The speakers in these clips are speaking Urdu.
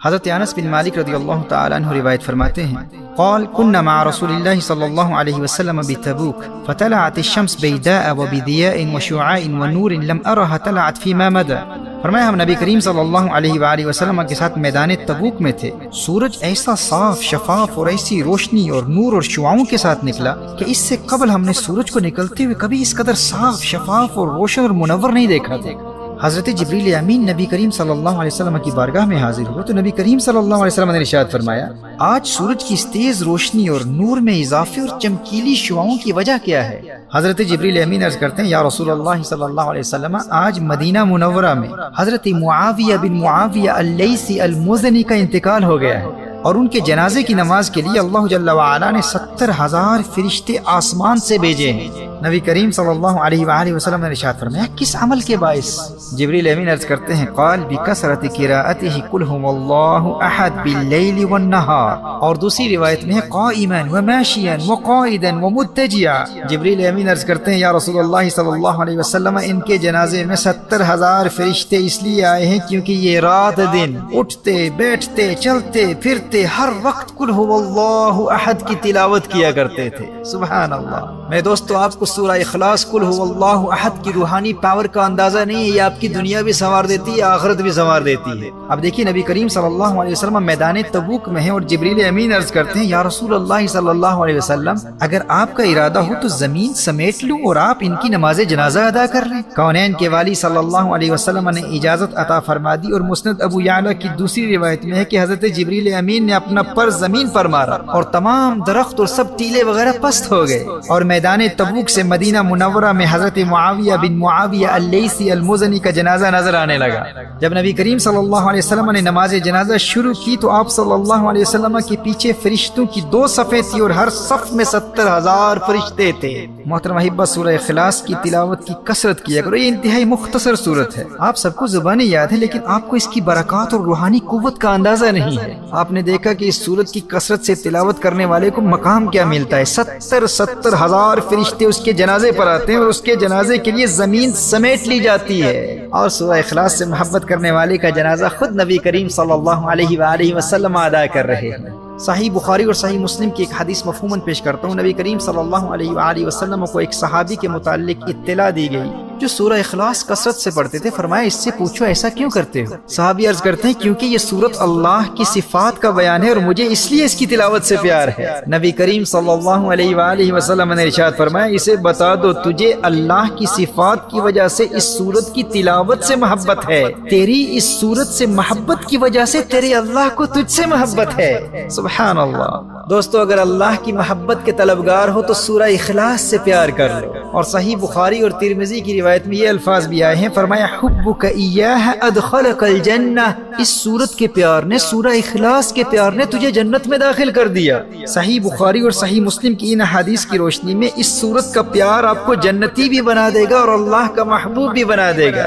حضرت انس بن مالک رضی اللہ تعالی عنہ روایت فرماتے ہیں قال كنا مع رسول الله صلى الله عليه وسلم بتبوك فطلعت الشمس بيداء وبضياء وشعاع ونور لم أرها طلعت فيما مدى. فرمایا ہم نبی کریم صلی اللہ علیہ وآلہ وسلم کے ساتھ میدان تبوک میں تھے، سورج ایسا صاف شفاف اور ایسی روشنی اور نور اور شعاؤں کے ساتھ نکلا کہ اس سے قبل ہم نے سورج کو نکلتے ہوئے کبھی اس قدر صاف شفاف اور روشن اور منور نہیں دیکھا تھا۔ حضرت جبریل امین نبی کریم صلی اللہ علیہ وسلم کی بارگاہ میں حاضر ہوئے تو نبی کریم صلی اللہ علیہ وسلم نے ارشاد فرمایا آج سورج کی اس تیز روشنی اور نور میں اضافے اور چمکیلی شعاؤں کی وجہ کیا ہے؟ حضرت جبریل امین عرض کرتے ہیں یا رسول اللہ صلی اللہ علیہ وسلم آج مدینہ منورہ میں حضرت معاویہ بن معاویہ اللیثی المزنی کا انتقال ہو گیا ہے اور ان کے جنازے کی نماز کے لیے اللہ جل وعلا نے 70,000 فرشتے آسمان سے بھیجے ہیں۔ نبی کریم صلی اللہ علیہ وآلہ وسلم نے ارشاد فرمایا کس عمل کے باعث؟ جبریل امین عرض کرتے ہیں قال بکثرت قراءته قل هو اللہ احد باللیل والنہار، اور دوسری روایت میں ہے قائما وماشیا وقائدا ومتجعا۔ جبریل امین عرض کرتے ہیں یا رسول اللہ صلی اللہ علیہ وسلم ان کے جنازے میں 70,000 فرشتے اس لیے آئے ہیں کیونکہ یہ رات دن اٹھتے بیٹھتے چلتے پھرتے ہر وقت قل هو اللہ احد کی تلاوت کیا کرتے تھے۔ سبحان اللہ۔ میں دوستو آپ کو سورہ اخلاص قل هو اللہ احد کی روحانی پاور کا اندازہ نہیں ہے، یہ آپ کی دنیا بھی سنوار دیتی ہے آخرت بھی سنوار دیتی ہے۔ اب دیکھیے نبی کریم صلی اللہ علیہ وسلم میدان تبوک میں ہیں اور جبریل امین عرض کرتے ہیں یا رسول اللہ صلی اللہ علیہ وسلم اگر آپ کا ارادہ ہو تو زمین سمیٹ لوں اور آپ ان کی نماز جنازہ ادا کر لیں۔ کونین کے والی صلی اللہ علیہ وسلم نے اجازت عطا فرما دی، اور مسند ابو یعلا کی دوسری روایت میں ہے کہ حضرت جبریل امین نے اپنا پر زمین پر مارا اور تمام درخت اور سب ٹیلے وغیرہ پست ہو گئے، اور میدان تبوک سے مدینہ منورہ میں حضرت معاویہ بن معاویہ اللیثی المزنی کا جنازہ نظر آنے لگا۔ جب نبی کریم صلی اللہ علیہ وسلم نے نماز جنازہ شروع کی تو آپ صلی اللہ علیہ وسلم کے پیچھے فرشتوں کی 2 صفیں تھی اور ہر صف میں 70,000 فرشتے تھے۔ محترم احبہ سورہ اخلاص کی تلاوت کی کثرت کیا کرو، یہ انتہائی مختصر سورت ہے، آپ سب کو زبانی یاد ہے لیکن آپ کو اس کی برکات اور روحانی قوت کا اندازہ نہیں ہے۔ آپ نے دیکھا کہ اس سورت کی کثرت سے تلاوت کرنے والے کو مقام کیا ملتا ہے، 70,000 فرشتے اس کے جنازے پر آتے ہیں اور اس کے جنازے کے لیے زمین سمیٹ لی جاتی ہے، اور سورہ اخلاص سے محبت کرنے والے کا جنازہ خود نبی کریم صلی اللہ علیہ وآلہ وسلم ادا کر رہے ہیں۔ صحیح بخاری اور صحیح مسلم کی ایک حدیث مفہوماً پیش کرتا ہوں۔ نبی کریم صلی اللہ علیہ وآلہ وسلم کو ایک صحابی کے متعلق اطلاع دی گئی جو سورہ اخلاص کثرت سے پڑھتے تھے۔ فرمایا اس سے پوچھو ایسا کیوں کرتے ہو؟ صحابی عرض کرتے ہیں کیونکہ یہ سورت اللہ کی صفات کا بیان ہے اور مجھے اس لیے اس کی تلاوت سے پیار ہے۔ نبی کریم صلی اللہ علیہ وآلہ وسلم نے ارشاد فرمایا اسے بتا دو تجھے اللہ کی صفات کی وجہ سے اس سورت کی تلاوت سے محبت ہے، تیری اس سورت سے محبت کی وجہ سے تیرے اللہ کو تجھ سے محبت ہے۔ سبحان اللہ۔ دوستو اگر اللہ کی محبت کے طلبگار ہو تو سورہ اخلاص سے پیار کر لو۔ اور صحیح بخاری اور ترمذی کی روایت میں یہ الفاظ بھی آئے ہیں، فرمایا حبک ایاہ ادخلک الجنہ، اس سورت کے پیار نے، سورہ اخلاص کے پیار نے تجھے جنت میں داخل کر دیا۔ صحیح بخاری اور صحیح مسلم کی ان احادیث کی روشنی میں اس سورت کا پیار آپ کو جنتی بھی بنا دے گا اور اللہ کا محبوب بھی بنا دے گا۔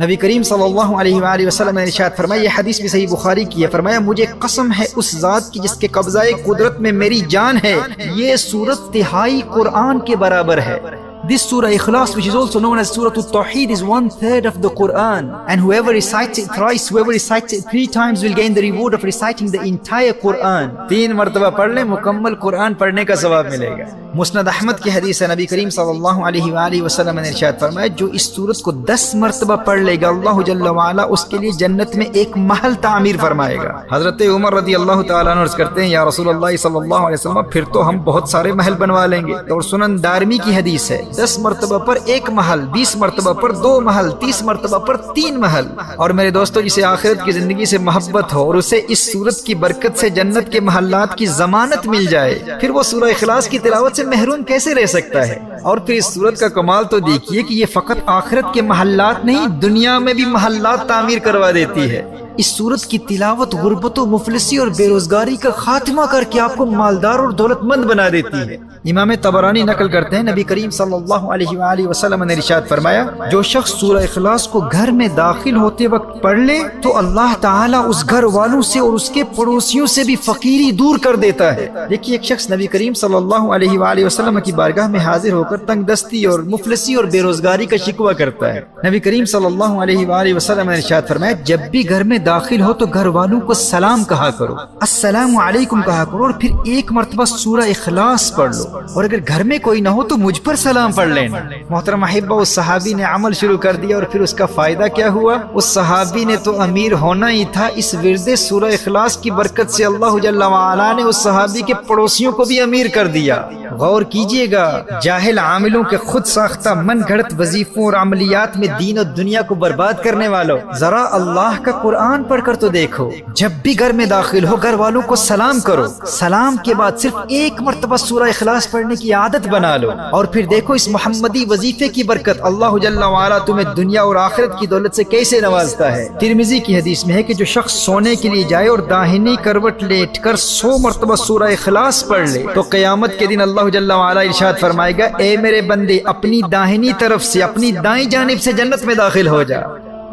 نبی کریم صلی اللہ علیہ وآلہ وسلم نے ارشاد فرمایا، یہ حدیث بھی صحیح بخاری کی ہے، فرمایا مجھے قسم ہے اس ذات کی جس کے قبضہ قدرت میں میری جان ہے، یہ سورت تہائی قرآن کے برابر ہے۔ This Surah Ikhlas, which is also known as Surah Al-Tawheed, is 1/3 of the Quran, and whoever recites it thrice, whoever recites it 3 times will gain the reward of reciting the entire Quran. 3 مرتبہ پڑھ لیں مکمل قرآن پڑھنے کا ثواب ملے گا۔ مسند احمد کی حدیث ہے، نبی کریم صلی اللہ علیہ وآلہ وسلم نے ارشاد فرمایا جو اس سورت کو 10 مرتبہ پڑھ لے گا اللہ جل وعلا اس کے لیے جنت میں ایک محل تعمیر فرمائے گا۔ حضرت عمر رضی اللہ تعالیٰ عنہ عرض کرتے ہیں یا رسول اللہ صلی اللہ علیہ وسلم پھر تو ہم بہت سارے محل بنوا لیں گے۔ اور سنن دارمی کی حدیث ہے 10 مرتبہ پر 1 محل، 20 مرتبہ پر 2 محل، 30 مرتبہ پر 3 محل۔ اور میرے دوستو جسے آخرت کی زندگی سے محبت ہو اور اسے اس سورت کی برکت سے جنت کے محلات کی ضمانت مل جائے، پھر وہ سورہ اخلاص کی تلاوت سے محروم کیسے رہ سکتا ہے؟ اور پھر اس سورت کا کمال تو دیکھیے کہ یہ فقط آخرت کے محلات نہیں، دنیا میں بھی محلات تعمیر کروا دیتی ہے۔ اس سورت کی تلاوت غربت و مفلسی اور بے روزگاری کا خاتمہ کر کے آپ کو مالدار اور دولت مند بنا دیتی ہے۔ امام طبرانی نقل کرتے ہیں نبی کریم صلی اللہ علیہ وآلہ وسلم نے ارشاد فرمایا جو شخص سورہ اخلاص کو گھر میں داخل ہوتے وقت پڑھ لے تو اللہ تعالیٰ اس گھر والوں سے اور اس کے پڑوسیوں سے بھی فقیری دور کر دیتا ہے۔ دیکھیے ایک شخص نبی کریم صلی اللہ علیہ وآلہ وسلم کی بارگاہ میں حاضر ہو کر تنگ دستی اور مفلسی اور بے روزگاری کا شکوہ کرتا ہے۔ نبی کریم صلی اللہ علیہ وآلہ وسلم نے ارشاد فرمایا جب بھی گھر میں داخل ہو تو گھر والوں کو سلام کہا کرو، السلام علیکم کہا کرو، اور پھر ایک مرتبہ سورہ اخلاص پڑھ لو، اور اگر گھر میں کوئی نہ ہو تو مجھ پر سلام پڑھ لینا۔ محترم احبہ، اس صحابی نے عمل شروع کر دیا اور پھر اس کا فائدہ کیا ہوا؟ اس صحابی نے تو امیر ہونا ہی تھا، اس ورد سورہ اخلاص کی برکت سے اللہ جل وعلا نے اس صحابی کے پڑوسیوں کو بھی امیر کر دیا۔ غور کیجئے گا، جاہل عاملوں کے خود ساختہ من گھڑت وظیفوں اور عملیات میں دین اور دنیا کو برباد کرنے والوں، ذرا اللہ کا قرآن پڑھ کر تو دیکھو، جب بھی گھر میں داخل ہو گھر والوں کو سلام کرو، سلام کے بعد صرف ایک مرتبہ سورہ اخلاص پڑھنے کی عادت بنا لو، اور پھر دیکھو اس محمدی وظیفے کی برکت اللہ جل وعلا تمہیں دنیا اور آخرت کی دولت سے کیسے نوازتا ہے۔ ترمذی کی حدیث میں ہے کہ جو شخص سونے کے لیے جائے اور داہنی کروٹ لیٹ کر 100 مرتبہ سورہ اخلاص پڑھ لے تو قیامت کے دن اللہ جل وعلا ارشاد فرمائے گا، اے میرے بندے اپنی داہنی طرف سے اپنی دائیں جانب سے جنت میں داخل ہو جا۔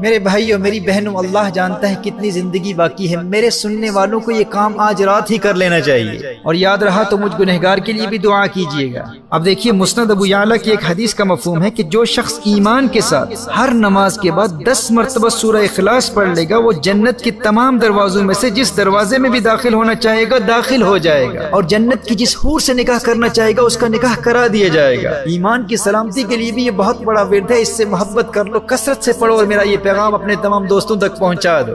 میرے بھائیوں، میری بہنوں، اللہ جانتا ہے کتنی زندگی باقی ہے، میرے سننے والوں کو یہ کام آج رات ہی کر لینا چاہیے، اور یاد رہا تو مجھ گنہگار کے لیے بھی دعا کیجیے گا۔ اب دیکھیے، مسند ابو یعلا کی ایک حدیث کا مفہوم ہے کہ جو شخص ایمان کے ساتھ ہر نماز کے بعد 10 مرتبہ سورہ اخلاص پڑھ لے گا، وہ جنت کے تمام دروازوں میں سے جس دروازے میں بھی داخل ہونا چاہے گا داخل ہو جائے گا، اور جنت کی جس حور سے نکاح کرنا چاہے گا اس کا نکاح کرا دیا جائے گا۔ ایمان کی سلامتی کے لیے بھی یہ بہت بڑا ورد ہے، اس سے محبت کر لو، کثرت سے پڑھو، اور میرا یہ پیغام اپنے تمام دوستوں تک پہنچا دو۔